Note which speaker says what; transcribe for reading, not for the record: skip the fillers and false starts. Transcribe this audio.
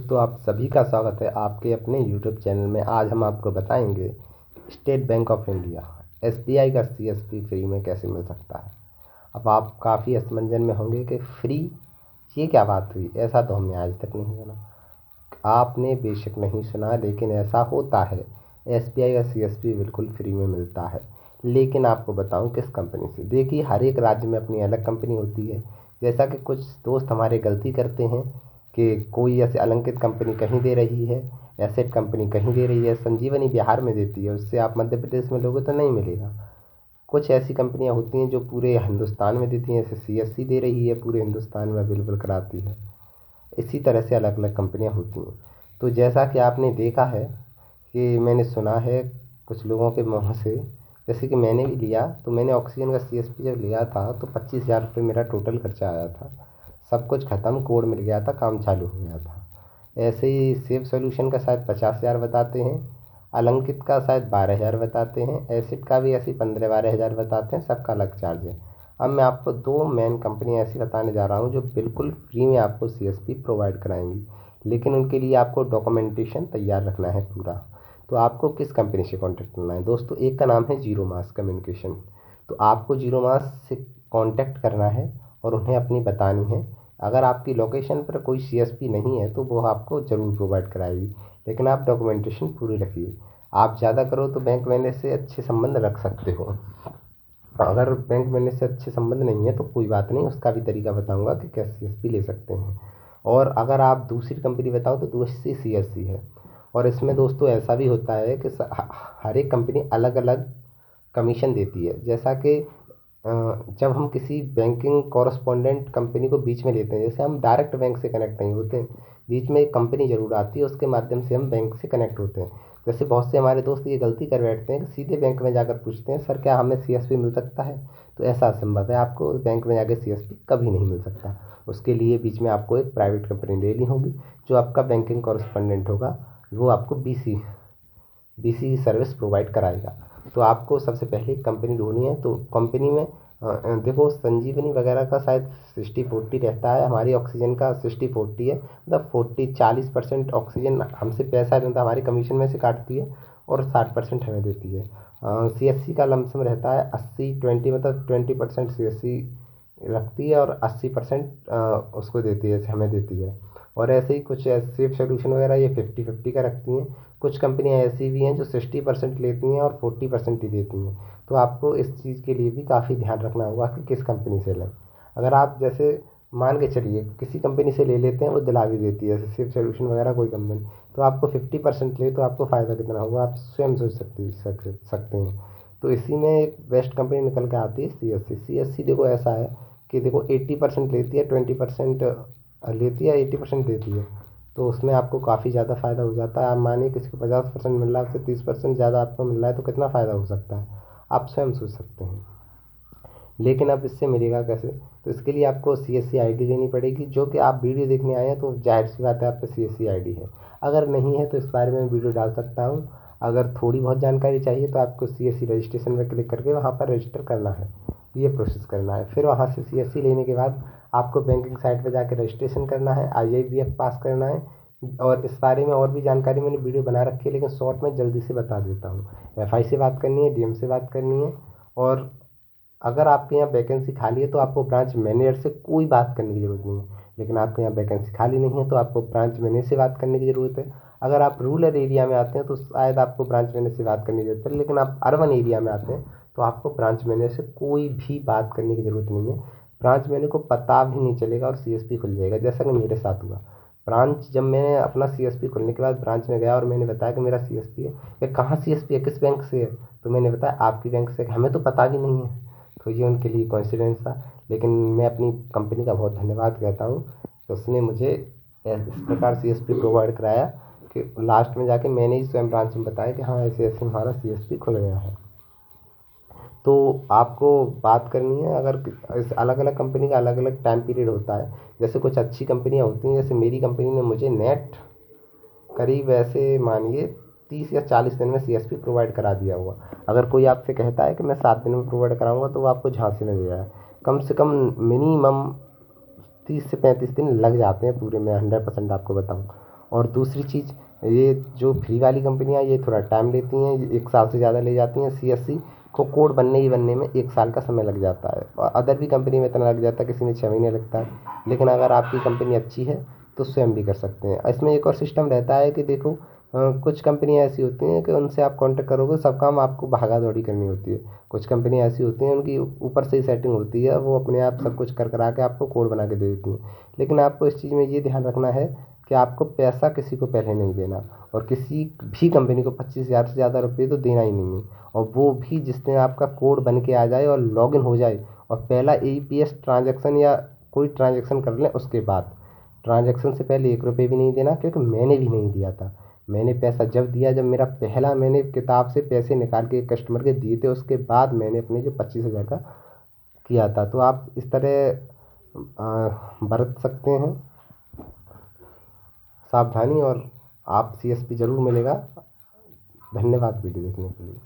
Speaker 1: दोस्तों, आप सभी का स्वागत है आपके अपने यूट्यूब चैनल में। आज हम आपको बताएंगे state bank of India SBI का सीएसपी फ्री में कैसे मिल सकता है। अब आप काफ़ी असमंजस में होंगे कि फ्री ये क्या बात हुई, ऐसा तो हमने आज तक नहीं सुना। आपने बेशक नहीं सुना, लेकिन ऐसा होता है। एसबीआई का सीएसपी बिल्कुल फ्री में मिलता है। लेकिन आपको बताऊं किस कंपनी से। देखिए, हर एक राज्य में अपनी अलग कंपनी होती है। जैसा कि कुछ दोस्त हमारे गलती करते हैं कि कोई ऐसे अलंकित कंपनी कहीं दे रही है, एसेट कंपनी कहीं दे रही है, संजीवनी बिहार में देती है, उससे आप मध्य प्रदेश में लोगे तो नहीं मिलेगा। कुछ ऐसी कंपनियां होती हैं जो पूरे हिंदुस्तान में देती हैं, जैसे सीएससी दे रही है, पूरे हिंदुस्तान में अवेलेबल कराती है। इसी तरह से अलग अलग कंपनियां होती हैं। तो जैसा कि आपने देखा है कि मैंने सुना है कुछ लोगों के मुँह से, जैसे कि मैंने भी लिया, तो मैंने ऑक्सीजन का सीएसपी जब लिया था तो 25,000 रुपये मेरा टोटल खर्चा आया था। सब कुछ ख़त्म, कोड मिल गया था, काम चालू हो गया था। ऐसे ही सेफ सॉल्यूशन का शायद 50,000 बताते हैं, अलंकित का शायद 12,000 बताते हैं, एसिड का भी ऐसे ही 15-12 हज़ार बताते हैं। सबका अलग चार्ज है। अब मैं आपको दो मेन कंपनी ऐसी बताने जा रहा हूँ जो बिल्कुल फ्री में आपको सीएसपी प्रोवाइड कराएंगी, लेकिन उनके लिए आपको डॉक्यूमेंटेशन तैयार रखना है पूरा। तो आपको किस कंपनी से कांटेक्ट करना है दोस्तों? एक का नाम है जीरो मास कम्युनिकेशन। तो आपको जीरो मास से कांटेक्ट करना है और उन्हें अपनी बतानी है। अगर आपकी लोकेशन पर कोई सीएसपी नहीं है तो वो आपको ज़रूर प्रोवाइड कराएगी, लेकिन आप डॉक्यूमेंटेशन पूरी रखिए। आप ज़्यादा करो तो बैंक मैनेजर से अच्छे संबंध रख सकते हो। अगर बैंक मैनेजर से अच्छे संबंध नहीं है तो कोई बात नहीं, उसका भी तरीका बताऊंगा कि कैसे सीएसपी ले सकते हैं। और अगर आप दूसरी कंपनी बताओ तो दूसरी सीएससी है। और इसमें दोस्तों ऐसा भी होता है कि हर एक कंपनी अलग अलग कमीशन देती है। जैसा कि जब हम किसी बैंकिंग कॉरस्पॉन्डेंट कंपनी को बीच में लेते हैं, जैसे हम डायरेक्ट बैंक से कनेक्ट नहीं होते हैं, बीच में एक कंपनी ज़रूर आती है, उसके माध्यम से हम बैंक से कनेक्ट होते हैं। जैसे बहुत से हमारे दोस्त ये गलती कर बैठते हैं कि सीधे बैंक में जाकर पूछते हैं, सर क्या हमें सीएसपी मिल सकता है? तो ऐसा असंभव है, आपको बैंक में जाकर सीएसपी कभी नहीं मिल सकता। उसके लिए बीच में आपको एक प्राइवेट कंपनी लेनी होगी, जो आपका बैंकिंग कॉरस्पॉन्डेंट होगा, वो आपको बीसी बीसी की सर्विस प्रोवाइड कराएगा। तो आपको सबसे पहले एक कंपनी ढूंढनी है। तो कंपनी में देखो, संजीवनी वगैरह का शायद 60-40 रहता है, हमारी ऑक्सीजन का 60-40 है। मतलब 40-40% ऑक्सीजन हमसे पैसा देता, हमारी कमीशन में से काटती है, और 60% हमें देती है। सीएससी का लमसम रहता है 80-20, मतलब 20% सीएससी रखती है और 80% उसको देती है, हमें देती है। और ऐसे ही कुछ सेफ सोल्यूशन वगैरह ये 50-50 का रखती हैं। कुछ कंपनियां ऐसी भी हैं जो 60% लेती हैं और 40% ही देती हैं। तो आपको इस चीज़ के लिए भी काफ़ी ध्यान रखना होगा कि किस कंपनी से लें। अगर आप जैसे मान के चलिए किसी कंपनी से ले लेते हैं, वो दिला भी देती है, जैसे सेफ सोल्यूशन वगैरह कोई कंपनी, तो आपको 50% ले तो आपको फ़ायदा कितना होगा आप स्वयं सोच सकते हैं। तो इसी में एक बेस्ट कंपनी निकल के आती है सीएससी। सीएससी देखो ऐसा है कि देखो 80% लेती है, 20% लेती है, 80% देती है। तो उसमें आपको काफ़ी ज़्यादा फ़ायदा हो जाता है। आप मानिए किसी को 50% मिल रहा है, उससे 30% ज़्यादा आपको मिल रहा है, तो कितना फ़ायदा हो सकता है आप स्वयं सोच सकते हैं। लेकिन अब इससे मिलेगा कैसे? तो इसके लिए आपको सीएससी आईडी लेनी पड़ेगी। जो कि आप वीडियो देखने आए हैं तो जाहिर सी बात है आप पे सीएससी आईडी है। अगर नहीं है तो इस बारे में वीडियो डाल सकता हूँ। अगर थोड़ी बहुत जानकारी चाहिए तो आपको सीएससी रजिस्ट्रेशन में क्लिक करके वहाँ पर रजिस्टर करना है, ये प्रोसेस करना है। फिर वहाँ से सीएससी लेने के बाद आपको बैंकिंग साइट पर जाकर रजिस्ट्रेशन करना है, आईआईबीएफ पास करना है। और इस बारे में और भी जानकारी मैंने वीडियो बना रखी है, लेकिन शॉर्ट में जल्दी से बता देता हूँ। एफआई से बात करनी है, डीएम से बात करनी है। और अगर आपके यहाँ वैकेंसी खाली है तो आपको ब्रांच मैनेजर से कोई बात करने की ज़रूरत नहीं है। लेकिन आपके यहाँ वैकेंसी खाली नहीं है तो आपको ब्रांच मैनेजर से बात करने की ज़रूरत है। अगर आप रूरल एरिया में आते हैं तो शायद आपको ब्रांच मैनेजर से बात करने की ज़रूरत है, लेकिन आप अर्बन एरिया में आते हैं तो आपको ब्रांच मैनेजर से कोई भी बात करने की ज़रूरत नहीं है। ब्रांच मैनेजर को पता भी नहीं चलेगा और सीएसपी खुल जाएगा, जैसा कि मेरे साथ हुआ। ब्रांच जब मैंने अपना सीएसपी खुलने के बाद ब्रांच में गया और मैंने बताया कि मेरा सीएसपी है, या कहाँ सीएसपी है, किस बैंक से है, तो मैंने बताया आपकी बैंक से। हमें तो पता भी नहीं है। तो ये उनके लिए कॉन्फिडेंस था। लेकिन मैं अपनी कंपनी का बहुत धन्यवाद कहता हूँ कि उसने मुझे इस प्रकार सीएसपी प्रोवाइड कराया कि लास्ट में जाके मैंने ही स्वयं ब्रांच में बताया कि हाँ ऐसे ऐसे हमारा सीएसपी खुल गया है। तो आपको बात करनी है, अगर इस अलग अलग कंपनी का अलग अलग टाइम पीरियड होता है। जैसे कुछ अच्छी कंपनियां होती हैं, जैसे मेरी कंपनी ने मुझे नेट करीब ऐसे मानिए 30 या 40 दिन में सीएसपी प्रोवाइड करा दिया हुआ। अगर कोई आपसे कहता है कि मैं 7 दिन में प्रोवाइड कराऊंगा तो वो आपको झांसे में दे रहा है। कम से कम मिनिमम 30 से 35 दिन लग जाते हैं पूरे में, 100% आपको बताऊं। और दूसरी चीज़, ये जो फ्री वाली कंपनियाँ ये थोड़ा टाइम लेती हैं, ये 1 साल से ज़्यादा ले जाती हैं। सीएससी को कोड बनने में 1 साल का समय लग जाता है, और अदर भी कंपनी में इतना लग जाता है, किसी में 6 महीने लगता है। लेकिन अगर आपकी कंपनी अच्छी है तो स्वयं भी कर सकते हैं। इसमें एक और सिस्टम रहता है कि देखो, कुछ कंपनियाँ ऐसी होती हैं कि उनसे आप कॉन्टेक्ट करोगे, सब काम आपको भागा दौड़ी करनी होती है। कुछ कंपनियाँ ऐसी होती हैं उनकी ऊपर से ही सेटिंग होती है, वो अपने आप सब कुछ कर करा के आपको कोड बना के दे देती हैं। लेकिन आपको इस चीज़ में ये ध्यान रखना है कि आपको पैसा किसी को पहले नहीं देना, और किसी भी कंपनी को 25,000 से ज़्यादा रुपये तो देना ही नहीं है। और वो भी जिस दिन आपका कोड बन के आ जाए और लॉगिन हो जाए, और पहला एईपीएस ट्रांजैक्शन या कोई ट्रांजैक्शन कर लें, उसके बाद ट्रांजैक्शन से पहले 1 रुपये भी नहीं देना, क्योंकि मैंने भी नहीं दिया था। मैंने पैसा जब दिया, जब मेरा पहला मैंने किताब से पैसे निकाल के एक कस्टमर के दिए थे, उसके बाद मैंने अपने जो 25,000 का किया था। तो आप इस तरह बरत सकते हैं सावधानी, और आप सीएसपी ज़रूर मिलेगा। धन्यवाद वीडियो देखने के लिए।